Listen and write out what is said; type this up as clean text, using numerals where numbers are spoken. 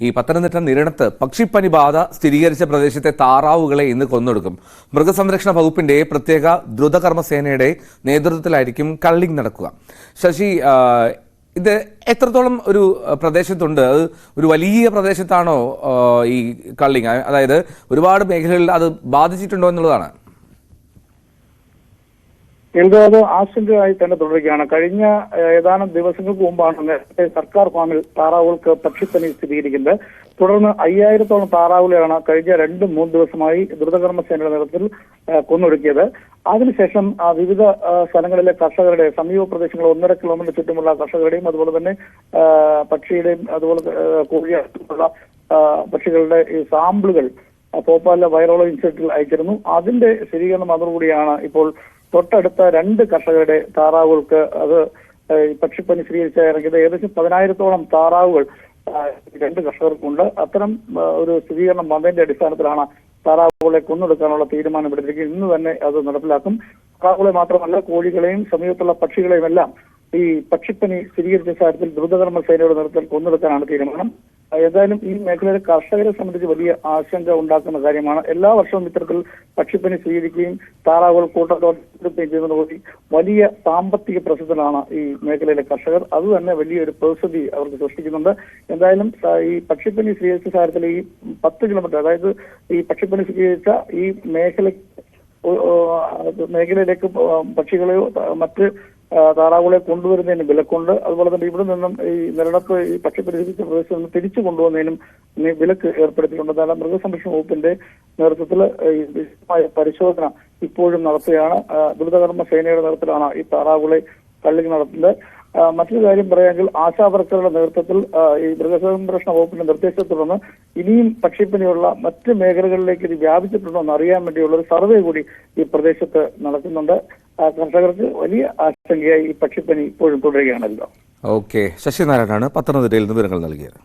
ഈ പത്തനംതിട്ട നിരണത്ത് പക്ഷിപ്പനി ബാധ സ്ഥിരീകരിച്ച പ്രദേശത്തെ താറാവുകളെ ഇന്ന് കൊന്നൊടുക്കും. മൃഗസംരക്ഷണ വകുപ്പിന്റെ പ്രത്യേക ദ്രുതകർമ്മസേനയുടെ നേതൃത്വത്തിലായിരിക്കും കള്ളിംഗ് നടക്കുക. ശശി, ഇത് എത്രത്തോളം ഒരു പ്രദേശത്തുണ്ട്? അത് ഒരു വലിയ പ്രദേശത്താണോ ഈ കള്ളിംഗ്? അതായത് ഒരുപാട് മേഖലകളിൽ അത് ബാധിച്ചിട്ടുണ്ടോ എന്നുള്ളതാണ്. എന്തോ അത് ആശങ്കയായി തന്നെ തുടരുകയാണ്. കഴിഞ്ഞ ഏതാനും ദിവസങ്ങൾക്ക് മുമ്പാണ് നേരത്തെ സർക്കാർ ഫാമിൽ താറാവുകൾക്ക് പക്ഷിപ്പനി സ്ഥിരീകരിക്കുന്നത്. തുടർന്ന് 5000-ഓളം താറാവുകളെയാണ് കഴിഞ്ഞ 2-3 ദിവസമായി ദ്രുതകർമ്മസേനയുടെ നേതൃത്വത്തിൽ കൊന്നൊടുക്കിയത്. അതിനുശേഷം വിവിധ സ്ഥലങ്ങളിലെ കർഷകരുടെ സമീപ പ്രദേശങ്ങൾ 1.5 കിലോമീറ്റർ ചുറ്റുമുള്ള കർഷകരുടെയും അതുപോലെ തന്നെ പക്ഷിയുടെയും അതുപോലെ കോഴിയുള്ള പക്ഷികളുടെ ഈ സാമ്പിളുകൾ ഭോപ്പാലിലെ വൈറോളജി ഇൻസ്റ്റിറ്റ്യൂട്ടിൽ അയച്ചിരുന്നു. അതിന്റെ സ്ഥിരീകരണം അതോടുകൂടിയാണ് ഇപ്പോൾ തൊട്ടടുത്ത 2 കർഷകരുടെ താറാവുകൾക്ക് അത് പക്ഷിപ്പനി സ്ഥിരീകരിച്ച ഇറങ്ങിയത്. ഏകദേശം 10,000-ഓളം താറാവുകൾ 2 കർഷകർക്കുണ്ട്. അത്തരം ഒരു സ്ഥിരീകരണം വന്നതിന്റെ അടിസ്ഥാനത്തിലാണ് താറാവുകളെ കൊന്നൊടുക്കാനുള്ള തീരുമാനം എടുത്തിരിക്കുന്നത്. ഇന്ന് തന്നെ അത് നടപ്പിലാക്കും. താറാവുകളെ മാത്രമല്ല കോഴികളെയും സമീപത്തുള്ള പക്ഷികളെയും എല്ലാം ഈ പക്ഷിപ്പനി സ്ഥിരീകരിച്ച സാഹചര്യത്തിൽ ദ്രുതകർമ്മ സേനയുടെ നേതൃത്വത്തിൽ കൊന്നൊടുക്കാനാണ് തീരുമാനം. ഏതായാലും ഈ മേഖലയിലെ കർഷകരെ സംബന്ധിച്ച് വലിയ ആശങ്ക ഉണ്ടാക്കുന്ന കാര്യമാണ്. എല്ലാ വർഷവും ഇത്തരത്തിൽ പക്ഷിപ്പനി സ്വീകരിക്കുകയും താറാവുകൾ കൂട്ടത്തോടെ ചെയ്യുന്നതോടെ വലിയ സാമ്പത്തിക പ്രശ്നത്തിലാണ് ഈ മേഖലയിലെ കർഷകർ. അത് തന്നെ വലിയൊരു പ്രതിസന്ധി അവർക്ക് സൃഷ്ടിക്കുന്നുണ്ട്. എന്തായാലും ഈ പക്ഷിപ്പനി സ്വീകരിച്ച സാഹചര്യത്തിൽ ഈ 10 കിലോമീറ്റർ, അതായത് ഈ പക്ഷിപ്പനി സ്വീകരിച്ച ഈ മേഖലയിലേക്ക് പക്ഷികളെയോ മറ്റ് താറാവുകളെ കൊണ്ടുവരുന്നതിന് വിലക്കുണ്ട്. അതുപോലെ തന്നെ ഇവിടെ നിന്നും ഈ നിരണത്ത് ഈ പക്ഷിപ്പനി സ്വീകരിച്ച പ്രദേശത്ത് നിന്ന് തിരിച്ചു കൊണ്ടുപോകുന്നതിനും വിലക്ക് ഏർപ്പെടുത്തിയിട്ടുണ്ട്. എന്നാൽ മൃഗസംരക്ഷണ വകുപ്പിന്റെ നേതൃത്വത്തിൽ പരിശോധന ഇപ്പോഴും നടത്തുകയാണ്. ദ്രുതകർമ്മ സേനയുടെ നേതൃത്വത്തിലാണ് ഈ താറാവുകളെ കള്ളിംഗ് നടത്തുന്നത്. മറ്റൊരു കാര്യം പറയാമെങ്കിൽ ആശാവർക്കറുടെ നേതൃത്വത്തിൽ ഈ മൃഗസംരക്ഷണ വകുപ്പിന്റെ നിർദ്ദേശത്തെ തുടർന്ന് ഇനിയും പക്ഷിപ്പനിയുള്ള മറ്റ് മേഖലകളിലേക്ക് ഇത് വ്യാപിച്ചിട്ടുണ്ടോ എന്ന് അറിയാൻ വേണ്ടിയുള്ള ഒരു സർവേ കൂടി ഈ പ്രദേശത്ത് നടക്കുന്നുണ്ട്. കർഷകർക്ക് വലിയ ആശങ്കയായി ഈ പക്ഷിപ്പനി ഇപ്പോഴും തുടരുകയാണല്ലോ. ഓക്കെ, ശശിനാരായണനാണ് പത്തനംതിട്ടയിൽ നിന്ന് വിവരങ്ങൾ നൽകിയത്.